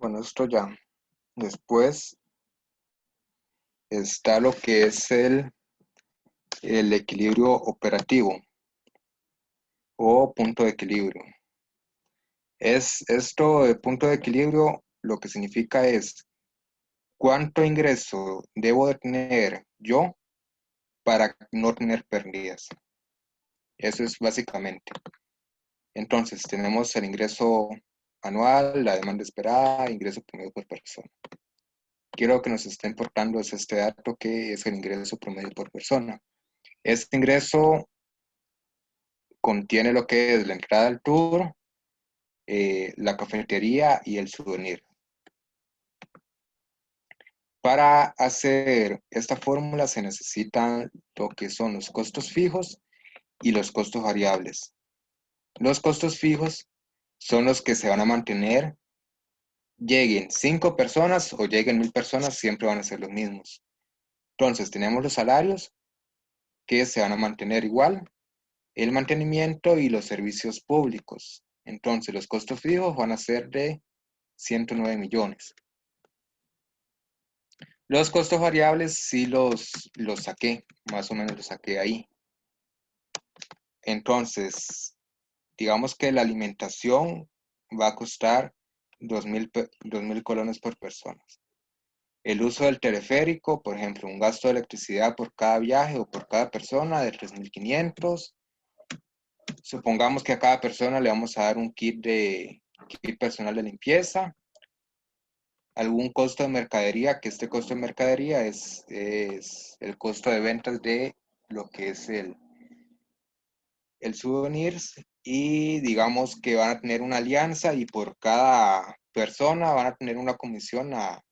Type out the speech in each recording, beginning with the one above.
Bueno, esto ya. Después está lo que es el equilibrio operativo o punto de equilibrio. Es esto de punto de equilibrio, lo que significa es cuánto ingreso debo de tener yo para no tener pérdidas. Eso es básicamente. Entonces, tenemos el ingreso anual, la demanda esperada, ingreso promedio por persona. Quiero que nos esté importando es este dato que es el ingreso promedio por persona. Este ingreso contiene lo que es la entrada al tour, la cafetería y el souvenir. Para hacer esta fórmula se necesitan lo que son los costos fijos y los costos variables. Los costos fijos son los que se van a mantener, lleguen 5 personas o lleguen 1000 personas, siempre van a ser los mismos. Entonces tenemos los salarios que se van a mantener igual, el mantenimiento y los servicios públicos. Entonces los costos fijos van a ser de 109 millones. Los costos variables sí los saqué, más o menos los saqué ahí. Entonces, digamos que la alimentación va a costar 2.000 colones por persona. El uso del teleférico, por ejemplo, un gasto de electricidad por cada viaje o por cada persona de 3.500. Supongamos que a cada persona le vamos a dar un kit personal de limpieza. Algún costo de mercadería, que este costo de mercadería es el costo de ventas de lo que es el souvenirs, y digamos que van a tener una alianza y por cada persona van a tener una comisión a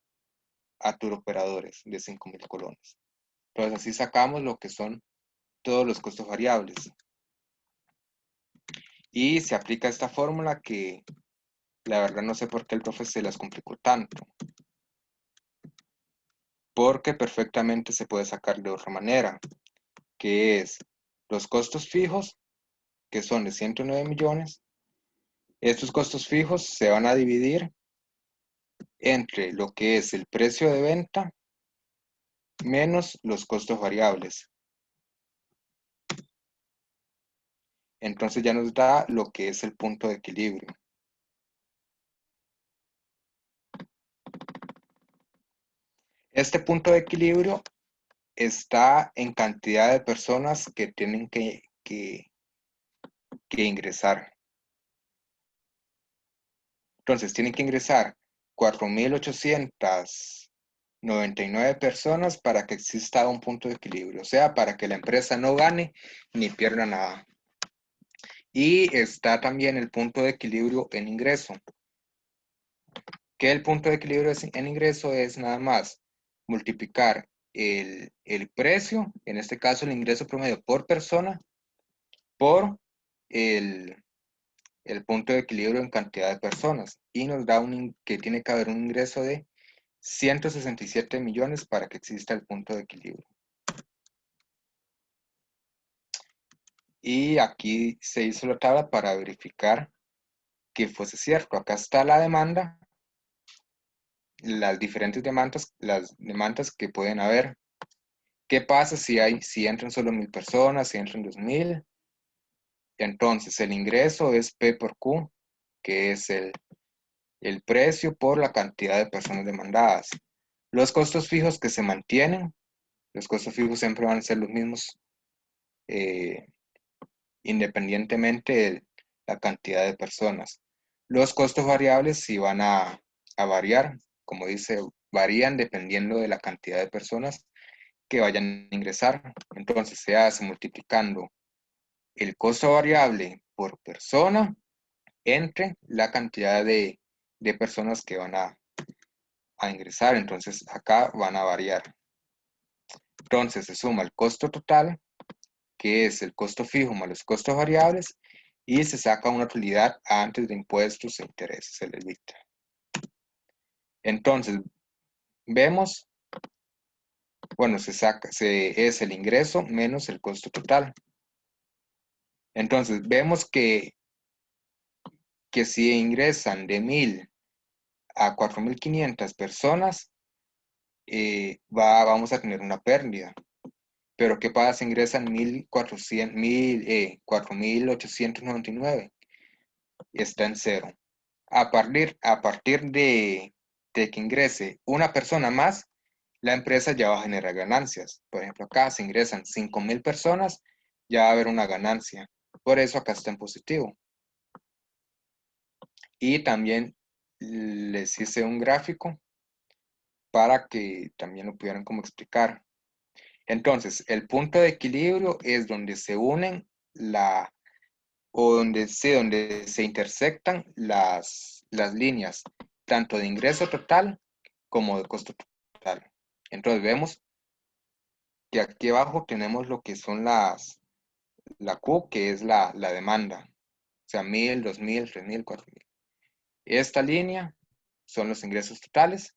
turoperadores de 5.000 colones. Entonces así sacamos lo que son todos los costos variables. Y se aplica esta fórmula que la verdad no sé por qué el profe se las complicó tanto, porque perfectamente se puede sacar de otra manera, que es los costos fijos, que son de 109 millones. Estos costos fijos se van a dividir entre lo que es el precio de venta menos los costos variables. Entonces ya nos da lo que es el punto de equilibrio. Este punto de equilibrio está en cantidad de personas que tienen que ingresar. Entonces tienen que ingresar 4.899 personas para que exista un punto de equilibrio, o sea, para que la empresa no gane ni pierda nada. Y está también el punto de equilibrio en ingreso, que el punto de equilibrio en ingreso es nada más multiplicar el precio, en este caso el ingreso promedio por persona, por el, el punto de equilibrio en cantidad de personas, y nos da que tiene que haber un ingreso de 167 millones para que exista el punto de equilibrio. Y aquí se hizo la tabla para verificar que fuese cierto. Acá está la demanda, las diferentes las demandas que pueden haber. ¿Qué pasa si entran solo 1000 personas, si entran 2000? Entonces el ingreso es P por Q, que es el precio por la cantidad de personas demandadas. Los costos fijos que se mantienen, los costos fijos siempre van a ser los mismos, independientemente de la cantidad de personas. Los costos variables sí van a variar, como dice, varían dependiendo de la cantidad de personas que vayan a ingresar. Entonces se hace multiplicando el costo variable por persona entre la cantidad de personas que van a ingresar. Entonces acá van a variar. Entonces se suma el costo total, que es el costo fijo más los costos variables, y se saca una utilidad antes de impuestos e intereses, el EBITDA. Entonces, vemos, bueno, es el ingreso menos el costo total. Entonces, vemos que si ingresan de 1000 a 4.500 personas, vamos a tener una pérdida. Pero ¿qué pasa si ingresan 4.899? Está en cero. A partir de que ingrese una persona más, la empresa ya va a generar ganancias. Por ejemplo, acá se ingresan 5.000 personas, ya va a haber una ganancia. Por eso acá está en positivo. Y también les hice un gráfico para que también lo pudieran como explicar. Entonces, el punto de equilibrio es donde se unen donde se intersectan las líneas, tanto de ingreso total como de costo total. Entonces vemos que aquí abajo tenemos lo que son la Q, que es la demanda. O sea, 1.000, 2.000, 3.000, 4.000. Esta línea son los ingresos totales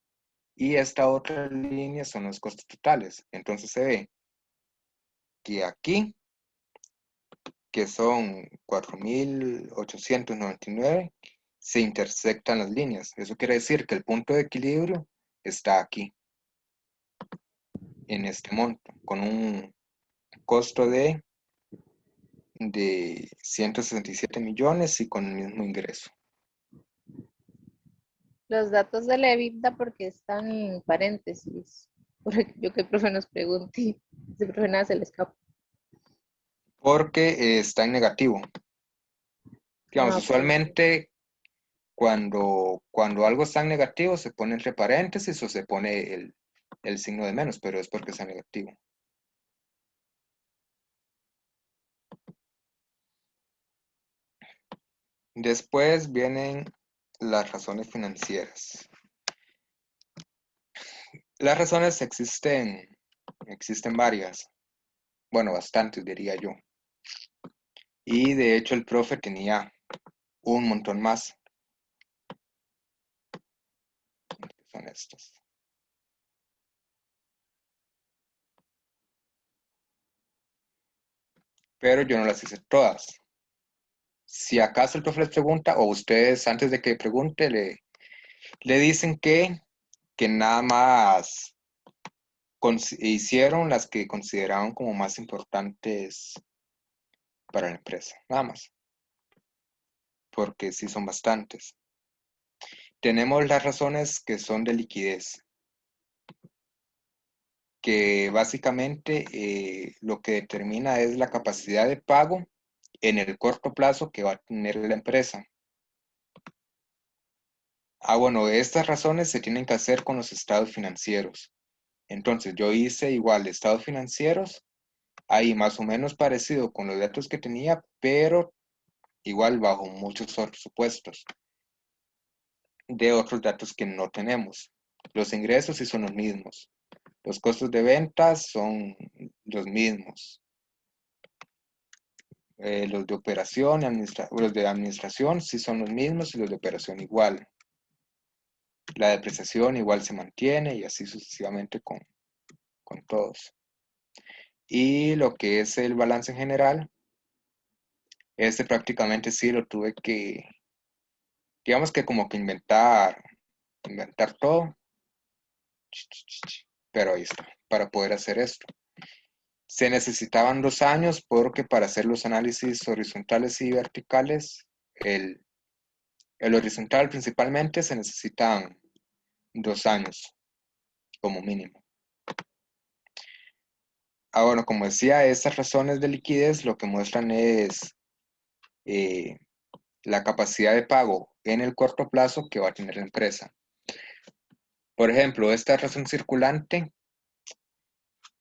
y esta otra línea son los costos totales. Entonces se ve que aquí, que son 4.899, se intersectan las líneas. Eso quiere decir que el punto de equilibrio está aquí, en este monto, con un costo de 167 millones y con el mismo ingreso. Los datos del EBITDA, porque están en paréntesis. Porque yo que el profe nos pregunte, ese profe nada se le escapa. Porque está en negativo. Digamos, Ah, ok. usualmente cuando algo está en negativo se pone entre paréntesis o se pone el signo de menos, pero es porque está negativo. Después vienen las razones financieras. Las razones existen varias, bueno, bastantes diría yo. Y de hecho el profe tenía un montón más. ¿Qué son estas? Pero yo no las hice todas. Si acaso el profe les pregunta, o ustedes antes de que pregunte, le dicen que nada más hicieron las que consideraban como más importantes para la empresa, nada más, porque sí son bastantes. Tenemos las razones que son de liquidez, que básicamente lo que determina es la capacidad de pago en el corto plazo que va a tener la empresa. Bueno, estas razones se tienen que hacer con los estados financieros. Entonces yo hice igual estados financieros, ahí más o menos parecido con los datos que tenía, pero igual bajo muchos otros supuestos de otros datos que no tenemos. Los ingresos sí son los mismos. Los costos de ventas son los mismos. Los de operación y los de administración sí son los mismos y los de operación igual. La depreciación igual se mantiene y así sucesivamente con todos. Y lo que es el balance en general, este prácticamente sí lo tuve que, digamos que como que inventar todo, pero ahí está, para poder hacer esto. Se necesitaban 2 años porque para hacer los análisis horizontales y verticales, el horizontal principalmente se necesitan 2 años como mínimo. Bueno, como decía, estas razones de liquidez lo que muestran es eh, la capacidad de pago en el corto plazo que va a tener la empresa. Por ejemplo, esta razón circulante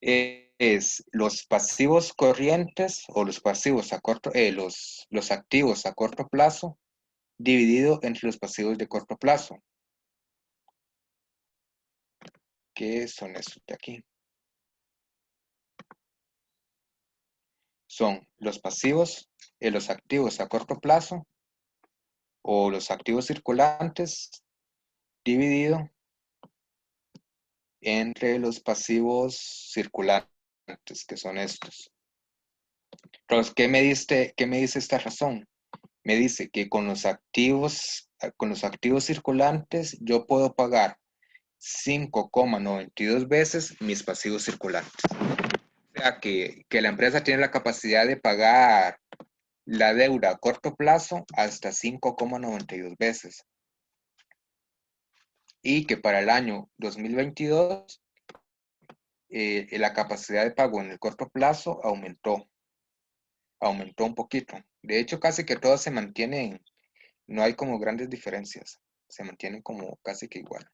es los pasivos corrientes o los pasivos a corto, los activos a corto plazo dividido entre los pasivos de corto plazo, que son estos de aquí. Son los pasivos, los activos a corto plazo o los activos circulantes dividido entre los pasivos circulantes, que son estos. Entonces, ¿qué me dice esta razón? Me dice que con los activos con los activos circulantes, yo puedo pagar 5,92 veces mis pasivos circulantes. O sea que la empresa tiene la capacidad de pagar la deuda a corto plazo hasta 5,92 veces. Y que para el año 2022 la capacidad de pago en el corto plazo aumentó un poquito. De hecho, casi que todas se mantienen, no hay como grandes diferencias, se mantienen como casi que igual.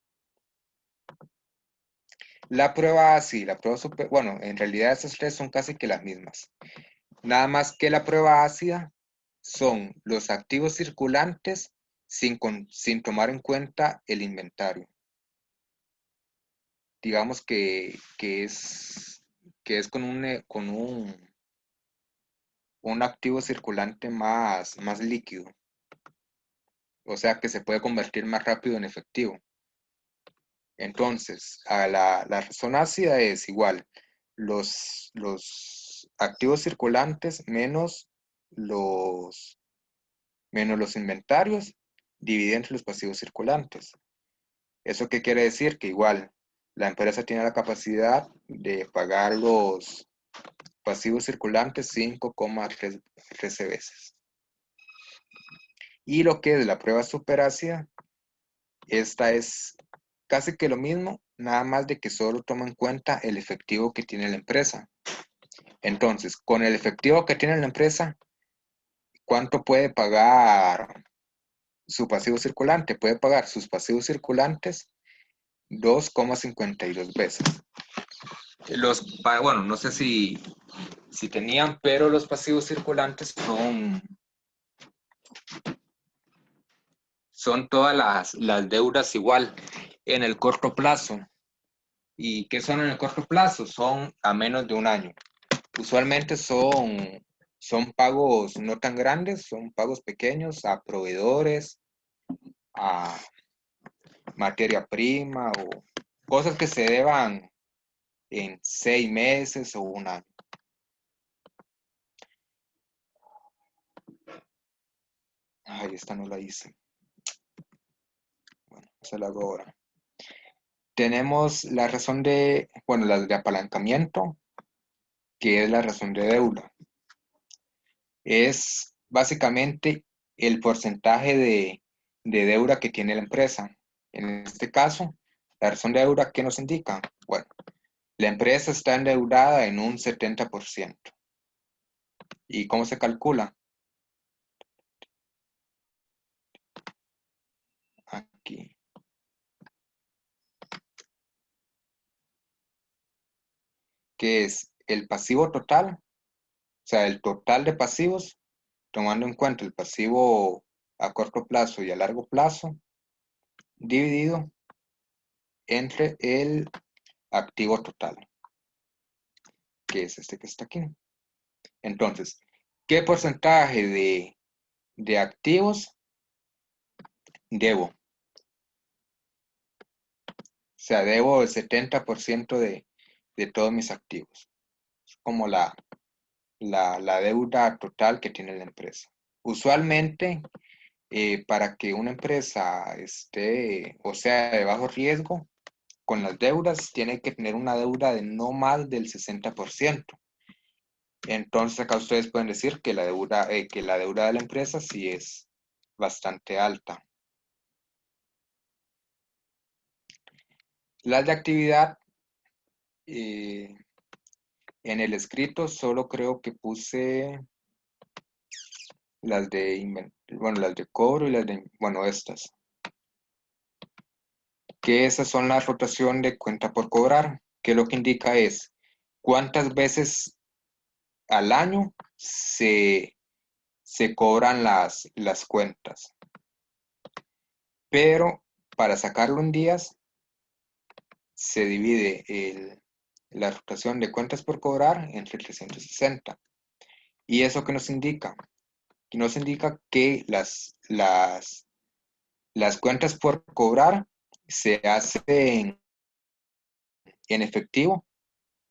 La prueba ácida y la prueba super, bueno, en realidad esas tres son casi que las mismas. Nada más que la prueba ácida son los activos circulantes sin tomar en cuenta el inventario. Digamos que es con un activo circulante más líquido. O sea que se puede convertir más rápido en efectivo. Entonces, a la razón ácida es igual los activos circulantes menos los inventarios dividido entre los pasivos circulantes. ¿Eso qué quiere decir? Que igual la empresa tiene la capacidad de pagar los pasivos circulantes 5,13 veces. Y lo que es la prueba superácida, esta es casi que lo mismo, nada más de que solo toma en cuenta el efectivo que tiene la empresa. Entonces, con el efectivo que tiene la empresa, ¿cuánto puede pagar su pasivo circulante? Puede pagar sus pasivos circulantes 2,52 veces. Bueno, no sé si tenían, pero los pasivos circulantes son todas las deudas igual en el corto plazo. ¿Y qué son en el corto plazo? Son a menos de un año. Usualmente son pagos no tan grandes, son pagos pequeños a proveedores, a materia prima o cosas que se deban en 6 meses o un año. Ay, esta no la hice. Bueno, esa la hago ahora. Tenemos la razón de apalancamiento, que es la razón de deuda. Es básicamente el porcentaje de deuda que tiene la empresa. En este caso, la razón de deuda, ¿qué nos indica? Bueno, la empresa está endeudada en un 70%. ¿Y cómo se calcula? Aquí. Que es el pasivo total, o sea, el total de pasivos, tomando en cuenta el pasivo a corto plazo y a largo plazo, dividido entre el activo total, que es este que está aquí. Entonces, ¿qué porcentaje de activos debo? O sea, debo el 70% de todos mis activos. Es como la deuda total que tiene la empresa. Usualmente, para que una empresa esté, o sea, de bajo riesgo, con las deudas, tiene que tener una deuda de no más del 60%. Entonces, acá ustedes pueden decir que la deuda de la empresa sí es bastante alta. Las de actividad, en el escrito solo creo que puse las de cobro y estas. Que esas son la rotación de cuenta por cobrar, que lo que indica es cuántas veces al año se cobran las cuentas. Pero para sacarlo en días, se divide la rotación de cuentas por cobrar entre 360. ¿Y eso qué nos indica? Que nos indica que las cuentas por cobrar se hacen en efectivo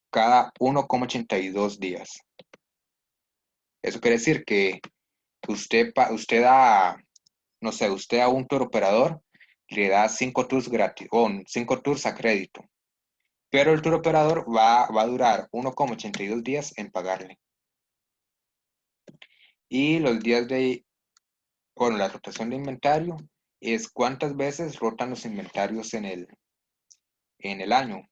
cada 1,82 días. Eso quiere decir que usted da no sé, usted a un tour operador le da 5 tours gratis o 5 tours a crédito, pero el tour operador va a durar 1,82 días en pagarle. Y los días de, bueno, la rotación de inventario es cuántas veces rotan los inventarios en el año.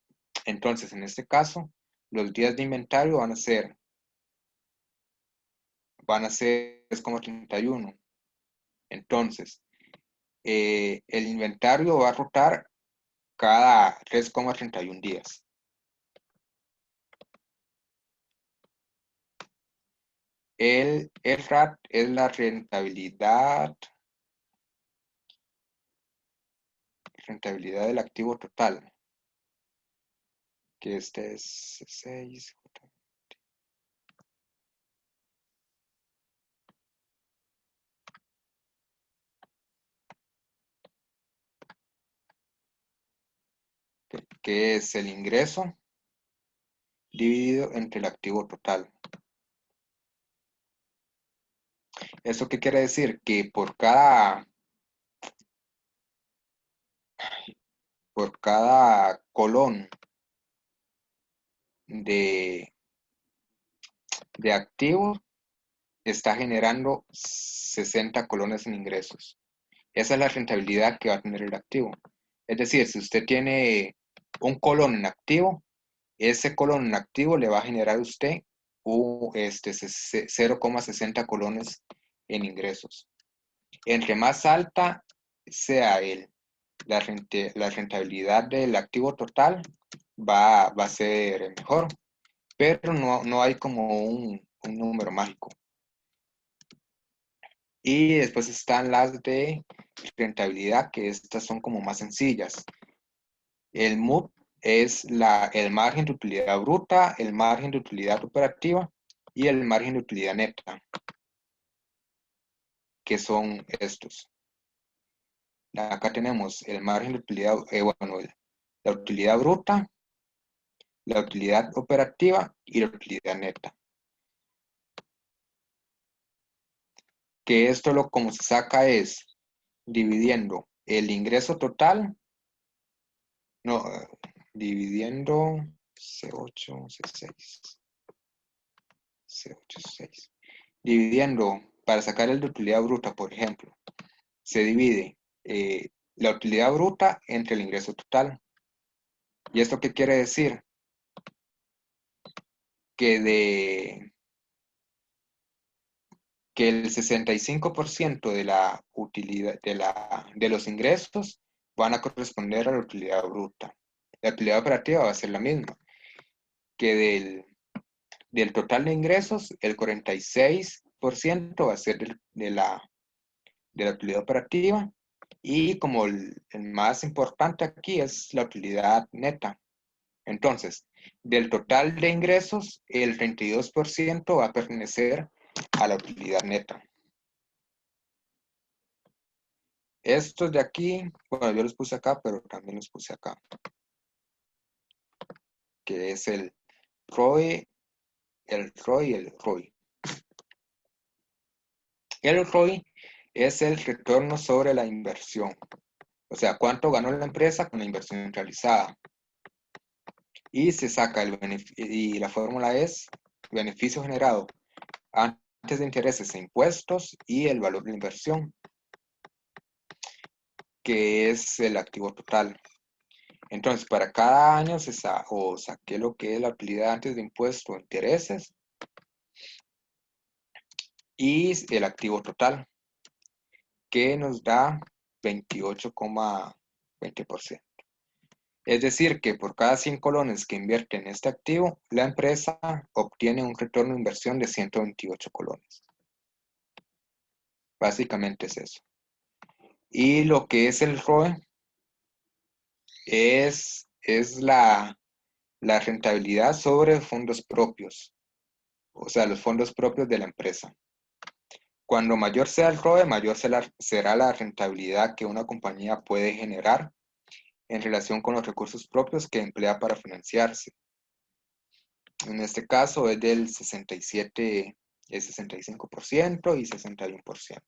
Entonces, en este caso, los días de inventario van a ser 3,31. Entonces, el inventario va a rotar cada 3,31 días. El RAT es la rentabilidad del activo total, que este es 6, que es el ingreso dividido entre el activo total. ¿Eso qué quiere decir? Que por cada colón de activo está generando 60 colones en ingresos. Esa es la rentabilidad que va a tener el activo. Es decir, si usted tiene un colón en activo, ese colón en activo le va a generar a usted 0,60 colones en ingresos. Entre más alta sea la rentabilidad del activo total, va a ser mejor, pero no hay como un número mágico. Y después están las de rentabilidad, que estas son como más sencillas. El MUP es el margen de utilidad bruta, el margen de utilidad operativa y el margen de utilidad neta, que son estos. Acá tenemos el margen de utilidad, la utilidad bruta, la utilidad operativa y la utilidad neta. Que esto como se saca es dividiendo el ingreso total, no, dividiendo C8, C6, C8, C6. Dividiendo, para sacar el de utilidad bruta, por ejemplo, se divide la utilidad bruta entre el ingreso total. ¿Y esto qué quiere decir? Que el 65% de la utilidad de los ingresos van a corresponder a la utilidad bruta. La utilidad operativa va a ser la misma, que del total de ingresos, el 46% va a ser de la utilidad operativa, y como el más importante aquí es la utilidad neta. Entonces, del total de ingresos, el 32% va a pertenecer a la utilidad neta. Estos de aquí, bueno, yo los puse acá, pero también los puse acá, que es el ROE, el ROI y el ROI. El ROI es el retorno sobre la inversión. O sea, cuánto ganó la empresa con la inversión realizada. Y se saca y la fórmula es beneficio generado antes de intereses e impuestos y el valor de la inversión, que es el activo total. Entonces, para cada año saqué lo que es la utilidad antes de impuestos, intereses y el activo total, que nos da 28,20%. Es decir, que por cada 100 colones que invierte en este activo, la empresa obtiene un retorno de inversión de 128 colones. Básicamente es eso. Y lo que es el ROE es la rentabilidad sobre fondos propios, o sea, los fondos propios de la empresa. Cuando mayor sea el ROE, mayor será la rentabilidad que una compañía puede generar en relación con los recursos propios que emplea para financiarse. En este caso es del 67, el 65% y 61%.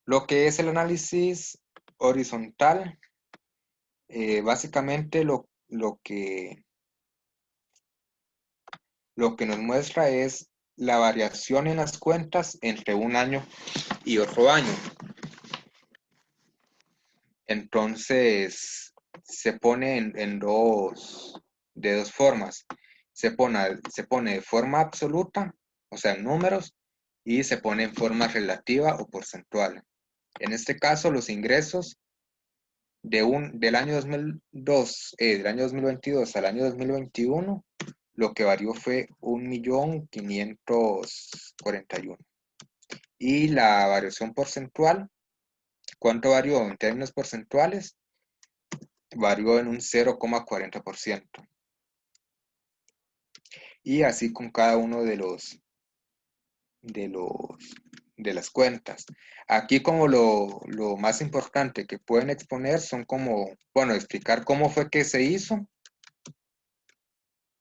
Lo que es el análisis horizontal, básicamente lo que nos muestra es la variación en las cuentas entre un año y otro año. Entonces, se pone de dos formas. Se pone de forma absoluta, o sea, en números, y se pone en forma relativa o porcentual. En este caso, los ingresos del año 2002, del año 2022 al año 2021, lo que varió fue 1.541.000. Y la variación porcentual, ¿cuánto varió en términos porcentuales? Varió en un 0,40%. Y así con cada uno de los, de las cuentas. Aquí como lo más importante que pueden exponer son como, bueno, explicar cómo fue que se hizo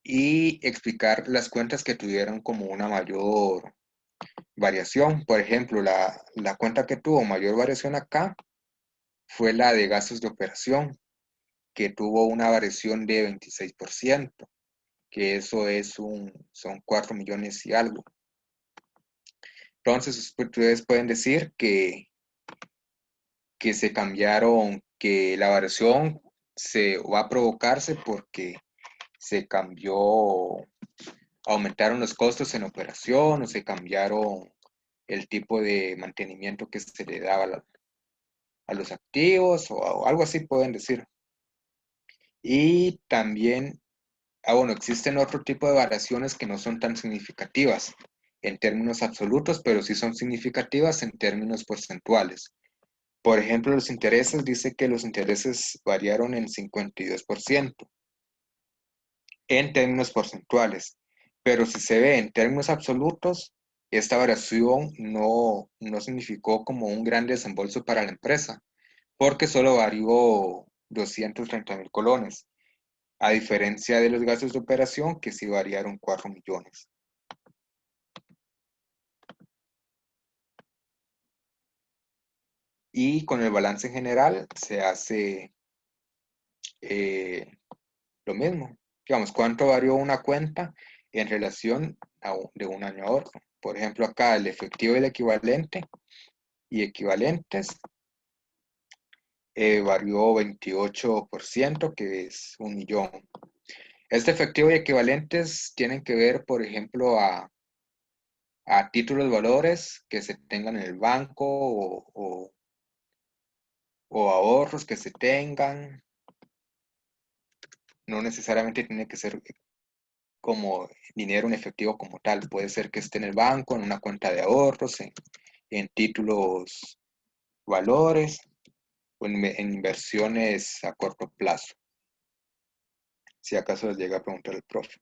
y explicar las cuentas que tuvieron como una mayor variación. Por ejemplo, la cuenta que tuvo mayor variación acá fue la de gastos de operación, que tuvo una variación de 26%, que eso son 4 millones y algo. Entonces, ustedes pueden decir que se cambiaron, que la variación se va a provocarse porque se cambió, aumentaron los costos en operación o se cambiaron el tipo de mantenimiento que se le daba a los activos o algo así pueden decir. Y también, bueno, existen otro tipo de variaciones que no son tan significativas en términos absolutos, pero sí son significativas en términos porcentuales. Por ejemplo, los intereses, dice que los intereses variaron en 52% en términos porcentuales, pero si se ve en términos absolutos, esta variación no significó como un gran desembolso para la empresa, porque solo varió 230.000 colones, a diferencia de los gastos de operación que sí variaron 4 millones. Y con el balance general se hace lo mismo. Digamos, cuánto varió una cuenta en relación de un año a otro. Por ejemplo, acá el efectivo y el equivalente y equivalentes varió 28%, que es 1 millón. Este efectivo y equivalentes tienen que ver, por ejemplo, a títulos de valores que se tengan en el banco o ahorros que se tengan. No necesariamente tiene que ser como dinero en efectivo como tal. Puede ser que esté en el banco, en una cuenta de ahorros, en títulos valores o en inversiones a corto plazo, si acaso les llega a preguntar el profe.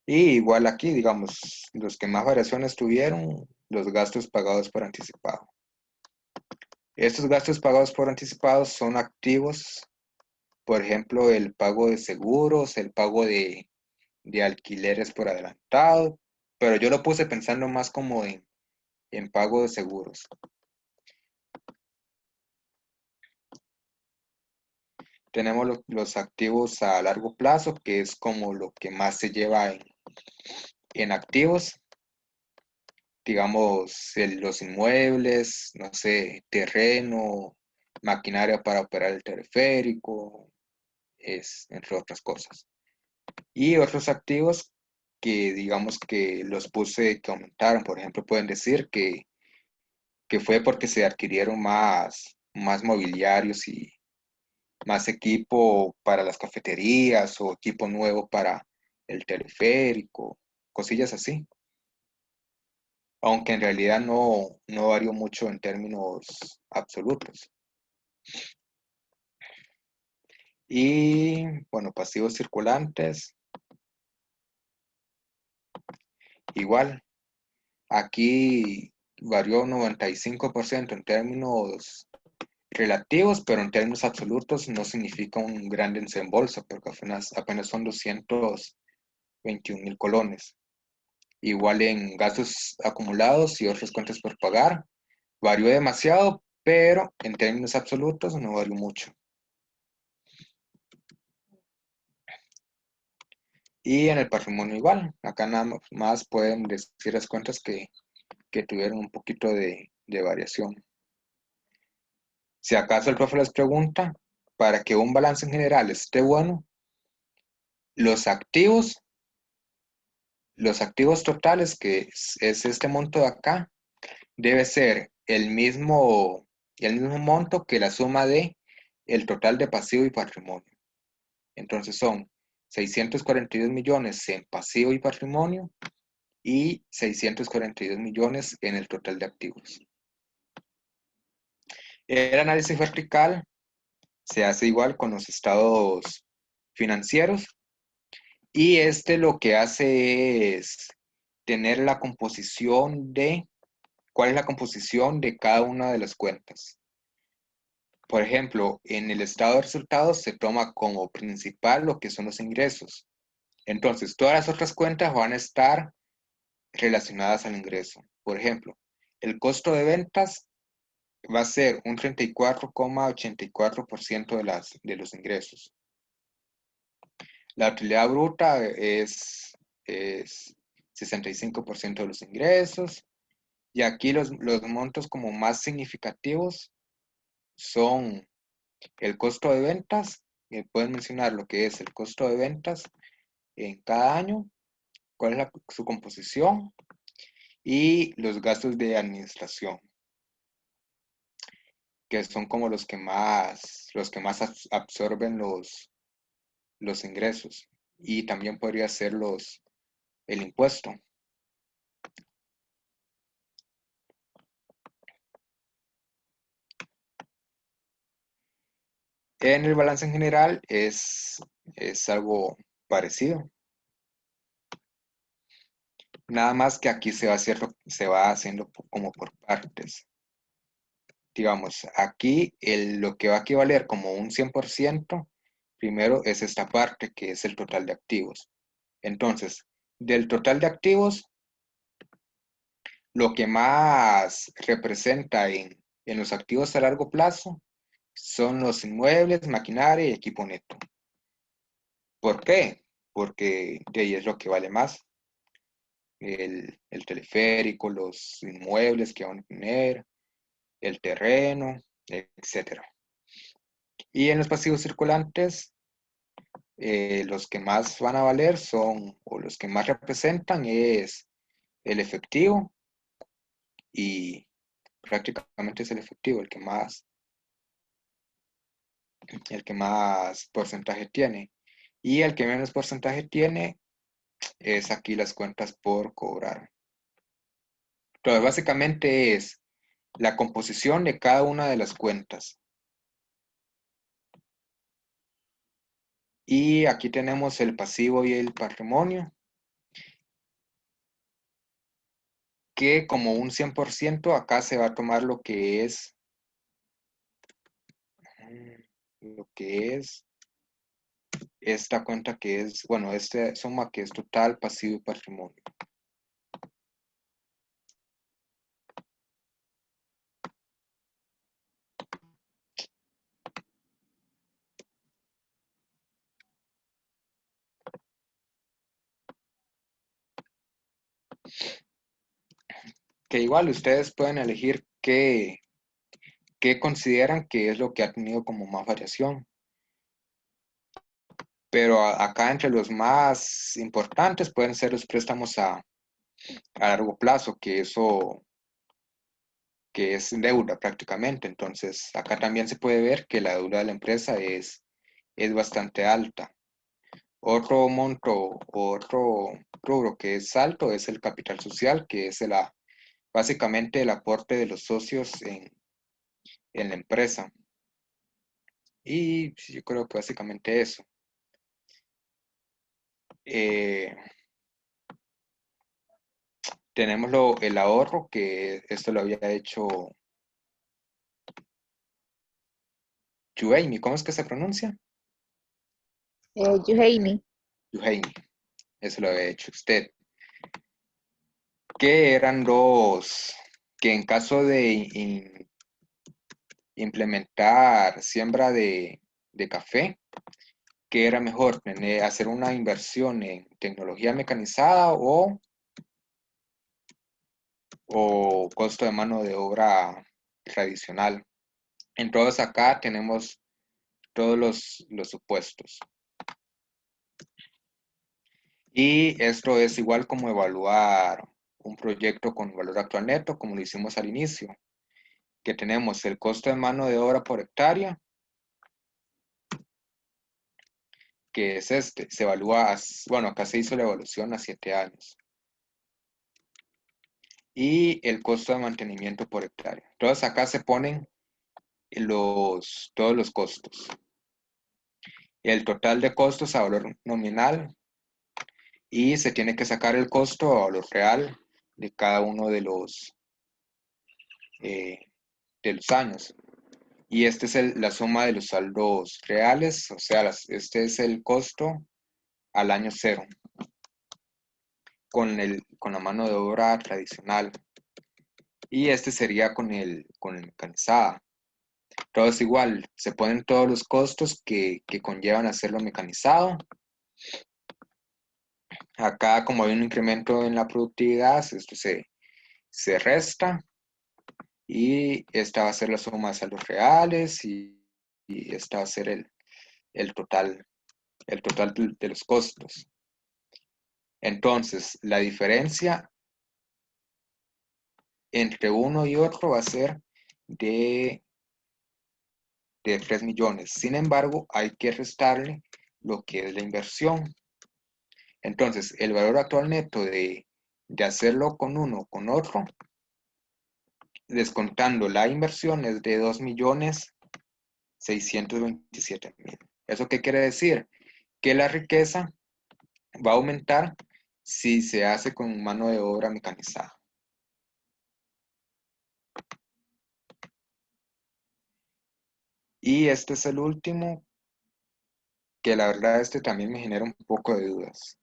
Y igual aquí, digamos, los que más variaciones tuvieron, los gastos pagados por anticipado. Estos gastos pagados por anticipado son activos, por ejemplo, el pago de seguros, el pago de alquileres por adelantado, pero yo lo puse pensando más como en pago de seguros. Tenemos los activos a largo plazo, que es como lo que más se lleva en activos, digamos, los inmuebles, no sé, terreno, maquinaria para operar el teleférico, entre otras cosas. Y otros activos que digamos que los puse que aumentaron, por ejemplo, pueden decir que fue porque se adquirieron más mobiliarios y más equipo para las cafeterías o equipo nuevo para el teleférico, cosillas así. Aunque en realidad no varió mucho en términos absolutos. Y bueno, pasivos circulantes, igual. Aquí varió 95% en términos relativos, pero en términos absolutos no significa un gran desembolso, porque apenas son 221.000 colones. Igual en gastos acumulados y otras cuentas por pagar, varió demasiado, pero en términos absolutos no varió mucho. Y en el patrimonio igual, acá nada más pueden decir las cuentas que tuvieron un poquito de variación. Si acaso el profe les pregunta, para que un balance en general esté bueno, los activos totales, que es este monto de acá, debe ser el mismo monto que la suma de el total de pasivo y patrimonio. Entonces son 642 millones en pasivo y patrimonio y 642 millones en el total de activos. El análisis vertical se hace igual con los estados financieros y este lo que hace es tener la composición de cuál es la composición de cada una de las cuentas. Por ejemplo, en el estado de resultados se toma como principal lo que son los ingresos. Entonces, todas las otras cuentas van a estar relacionadas al ingreso. Por ejemplo, el costo de ventas va a ser un 34,84% de los ingresos. La utilidad bruta es 65% de los ingresos. Y aquí los montos como más significativos son el costo de ventas. Pueden mencionar lo que es el costo de ventas en cada año, cuál es su composición y los gastos de administración, que son como los que más absorben los ingresos. Y también podría ser el impuesto. En el balance en general es algo parecido. Nada más que aquí se va haciendo como por partes. Digamos, aquí lo que va a equivaler como un 100%, primero es esta parte que es el total de activos. Entonces, del total de activos, lo que más representa en los activos a largo plazo son los inmuebles, maquinaria y equipo neto. ¿Por qué? Porque de ahí es lo que vale más. El teleférico, los inmuebles que van a tener, el terreno, etcétera. Y en los pasivos circulantes, los que más van a valer son, o los que más representan es el efectivo, y prácticamente es el efectivo el que más porcentaje tiene. Y el que menos porcentaje tiene es aquí las cuentas por cobrar. Entonces, básicamente es la composición de cada una de las cuentas. Y aquí tenemos el pasivo y el patrimonio, que como un 100% acá se va a tomar lo que es esta cuenta que es, bueno, esta suma que es total, pasivo y patrimonio. Que igual ustedes pueden elegir qué consideran que es lo que ha tenido como más variación. Pero acá entre los más importantes pueden ser los préstamos a largo plazo, que es deuda prácticamente. Entonces, acá también se puede ver que la deuda de la empresa es bastante alta. Otro monto, otro rubro que es alto es el capital social, que es básicamente el aporte de los socios en la empresa. Y yo creo que básicamente eso. Eh, tenemos el ahorro, que esto lo había hecho Juheini. ¿Cómo es que se pronuncia? Juheini. Juheini. Eso lo había hecho usted. Que eran que en caso de implementar siembra de café, ¿qué era mejor? ¿Hacer una inversión en tecnología mecanizada o costo de mano de obra tradicional? Entonces acá tenemos todos los supuestos. Y esto es igual como evaluar un proyecto con valor actual neto, como lo hicimos al inicio, que tenemos el costo de mano de obra por hectárea, que es este, se evalúa, bueno, acá se hizo la evaluación a 7 años, y el costo de mantenimiento por hectárea. Entonces acá se ponen todos los costos. El total de costos a valor nominal y se tiene que sacar el costo a valor real de cada uno eh, de los años. Y esta es la suma de los saldos reales, o sea, este es el costo al año cero, con la mano de obra tradicional. Y este sería con el mecanizada. Todo es igual, se ponen todos los costos que conllevan hacerlo mecanizado. Acá, como hay un incremento en la productividad, esto se resta y esta va a ser la suma de saldos reales y esta va a ser el total, el total de los costos. Entonces, la diferencia entre uno y otro va a ser de 3 millones. Sin embargo, hay que restarle lo que es la inversión. Entonces, el valor actual neto de hacerlo con uno o con otro, descontando la inversión, es de 2.627.000. ¿Eso qué quiere decir? Que la riqueza va a aumentar si se hace con mano de obra mecanizada. Y este es el último, que la verdad este también me genera un poco de dudas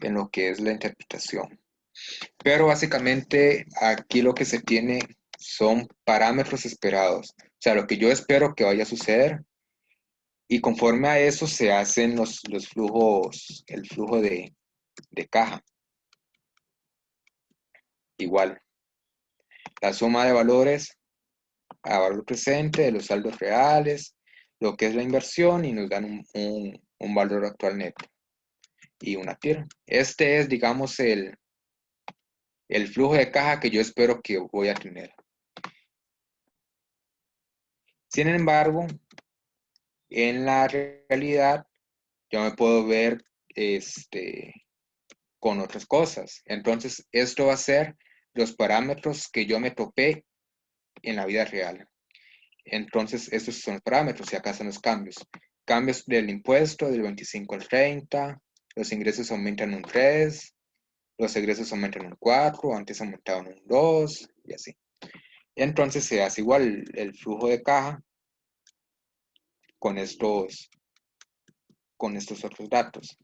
en lo que es la interpretación. Pero básicamente aquí lo que se tiene son parámetros esperados. O sea, lo que yo espero que vaya a suceder. Y conforme a eso se hacen los flujos, el flujo de caja. Igual, la suma de valores a valor presente de los saldos reales, lo que es la inversión y nos dan un valor actual neto y una TIR. Este es, digamos, el flujo de caja que yo espero que voy a tener. Sin embargo, en la realidad, yo me puedo ver con otras cosas. Entonces, esto va a ser los parámetros que yo me topé en la vida real. Entonces, estos son los parámetros y acá están los cambios. Cambios del impuesto del 25 al 30, los ingresos aumentan un 3, los egresos aumentan un 4, antes aumentaban un 2 y así. Entonces se hace igual el flujo de caja con estos otros datos.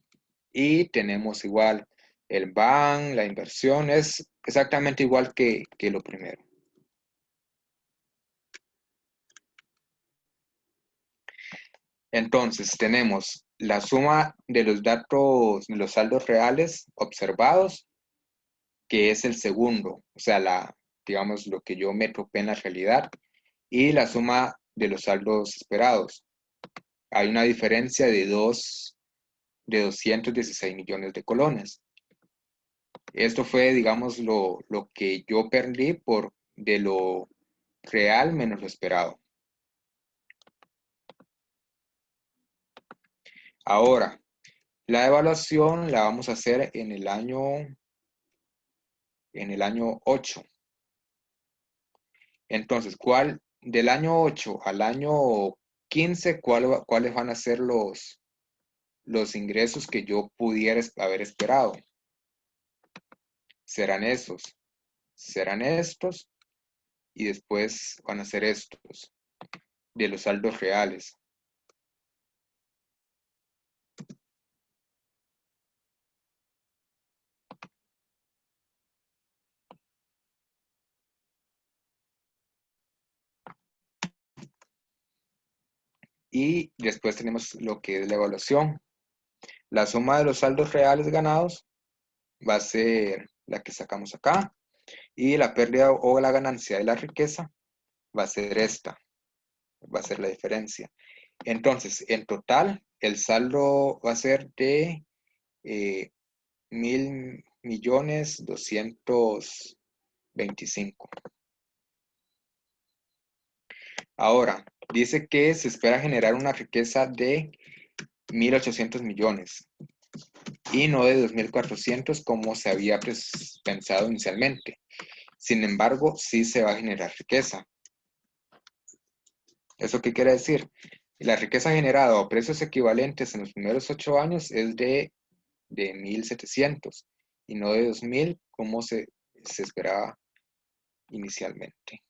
Y tenemos igual el BAN, la inversión, es exactamente igual que lo primero. Entonces tenemos la suma de los datos, de los saldos reales observados, que es el segundo, o sea, digamos, lo que yo me topé en la realidad, y la suma de los saldos esperados. Hay una diferencia de 216 millones de colones. Esto fue, digamos, lo que yo perdí de lo real menos lo esperado. Ahora, la evaluación la vamos a hacer en el año 8. Entonces, del año 8 al año 15, cuáles van a ser los ingresos que yo pudiera haber esperado? Serán estos, y después van a ser estos, de los saldos reales. Y después tenemos lo que es la evaluación. La suma de los saldos reales ganados va a ser la que sacamos acá. Y la pérdida o la ganancia de la riqueza va a ser esta. Va a ser la diferencia. Entonces, en total, el saldo va a ser de 1.225.000.000. Ahora, dice que se espera generar una riqueza de 1.800 millones y no de 2.400 como se había pensado inicialmente. Sin embargo, sí se va a generar riqueza. ¿Eso qué quiere decir? La riqueza generada a precios equivalentes en los primeros 8 años es de 1.700 y no de 2.000 como se esperaba inicialmente.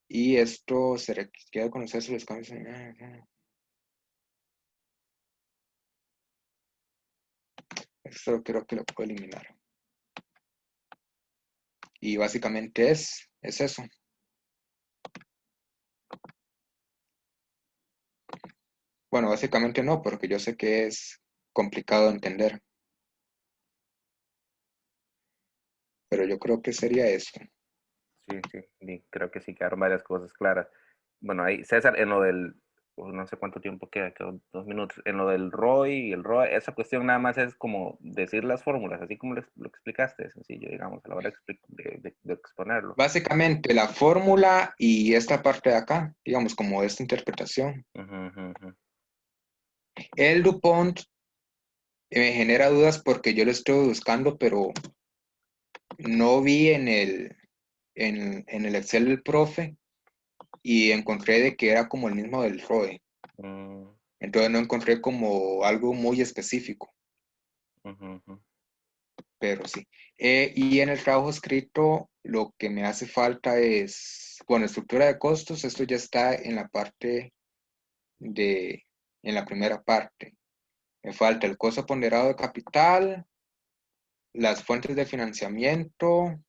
Y esto se requiere conocer sobre los cambios. Esto creo que lo puedo eliminar. Y básicamente es eso. Bueno, básicamente no, porque yo sé que es complicado de entender. Pero yo creo que sería eso. Sí, sí, y creo que sí quedaron varias cosas claras. Bueno, ahí, César, en lo del, no sé cuánto tiempo queda, quedan 2 minutos, en lo del ROI y el ROE, esa cuestión nada más es como decir las fórmulas, así como lo explicaste, es sencillo, digamos, a la hora de exponerlo. Básicamente la fórmula y esta parte de acá, digamos, como esta interpretación. El DuPont me genera dudas porque yo lo estoy buscando, pero no vi en el Excel del profe y encontré de que era como el mismo del ROE. Entonces no encontré como algo muy específico. Pero sí. Y en el trabajo escrito lo que me hace falta es, bueno, estructura de costos, esto ya está en la parte en la primera parte. Me falta el costo ponderado de capital, las fuentes de financiamiento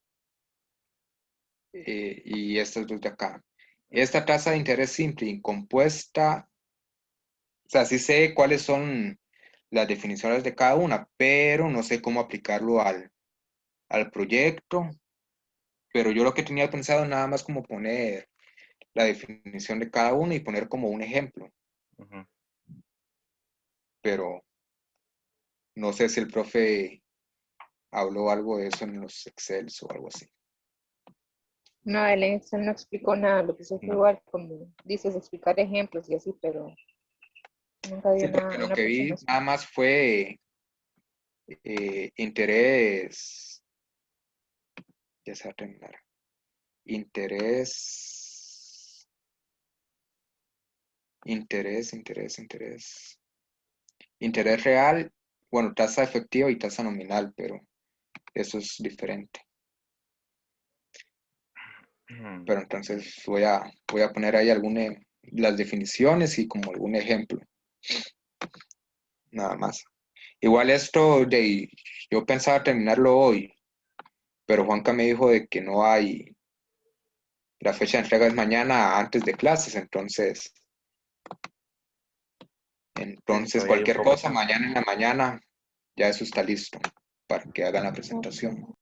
y estas dos de acá. Esta tasa de interés simple y compuesta, o sea, sí sé cuáles son las definiciones de cada una, pero no sé cómo aplicarlo al proyecto. Pero yo lo que tenía pensado nada más como poner la definición de cada una y poner como un ejemplo. Pero no sé si el profe habló algo de eso en los Excel o algo así. No, el Excel no explicó nada, lo que se fue igual, como dices, explicar ejemplos y así, pero nunca Sí, dio porque nada, lo una que vi presentación. nada más fue interés, ya se va a terminar, interés real, bueno, tasa efectiva y tasa nominal, pero eso es diferente. Pero entonces voy a poner ahí las definiciones y como algún ejemplo, nada más. Igual esto, yo pensaba terminarlo hoy, pero Juanca me dijo de que no hay, la fecha de entrega es mañana antes de clases, entonces Todavía hay un cualquier poco de cosa, tiempo. mañana en la mañana ya eso está listo para que hagan la presentación.